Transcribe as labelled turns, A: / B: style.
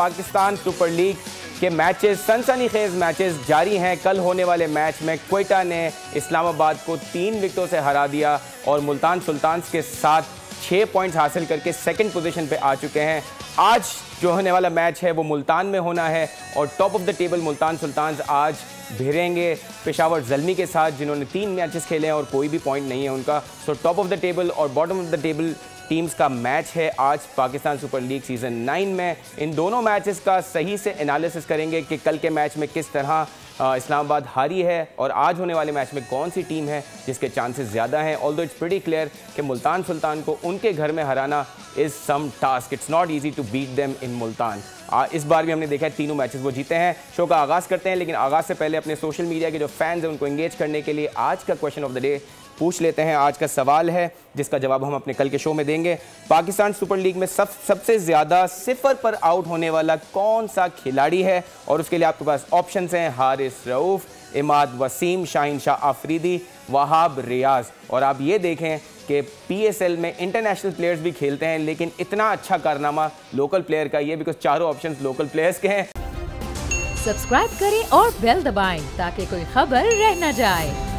A: Pakistan super league के matches सनसनीखेज matches जारी हैं। कल होने वाले मैच में क्वेटा ने इस्लामाबाद को 3 विकेटों से हरा दिया और मुल्तान सुल्तान्स के साथ 6 पॉइंट्स हासिल करके सेकंड पोजीशन पे आ चुके हैं। आज जो होने वाला मैच है वो मुल्तान में होना है और top of the table Multan Sultans आज भिड़ेंगे पेशावर ज़ल्मी के साथ, जिन्होंने 3 मैचेस खेले हैं और कोई भी पॉइंट नहीं है उनका। So top of the table और bottom of the table teams का मैच है आज पाकिस्तान सुपर लीग सीज़न 9 में। इन दोनों मैचेस का सही से एनालिसिस करेंगे कि कल के मैच में किस तरह इस्लामाबाद हारी है और आज होने वाले मैच में कौन सी टीम है जिसके चांसेस ज़्यादा हैं। ऑल्दो इट्स प्रीटी क्लियर कि मुल्तान सुल्तान को उनके घर में हराना is some task, it's not easy to beat them in Multan. इस बार भी हमने देखा है तीनों मैचेस वो जीते हैं। शो का आगाज़ करते हैं, लेकिन आगाज़ से पहले अपने सोशल मीडिया के जो फैंस हैं उनको एंगेज करने के लिए आज का क्वेश्चन ऑफ द डे पूछ लेते हैं। आज का सवाल है जिसका जवाब हम अपने कल के शो में देंगे। पाकिस्तान सुपर लीग में सबसे ज़्यादा 0 पर आउट होने वाला कौन सा खिलाड़ी है? और उसके लिए आपके पास ऑप्शंस हैं हारिस रऊफ़, इमाद वसीम, शाहीन शाह आफरीदी, वहाब रियाज। और आप ये देखें कि PSL में इंटरनेशनल प्लेयर्स भी खेलते हैं, लेकिन इतना अच्छा कारनामा लोकल प्लेयर का ये बिकॉज चारों ऑप्शंस लोकल प्लेयर्स के हैं।
B: सब्सक्राइब करें और बेल दबाएं ताकि कोई खबर रह न जाए।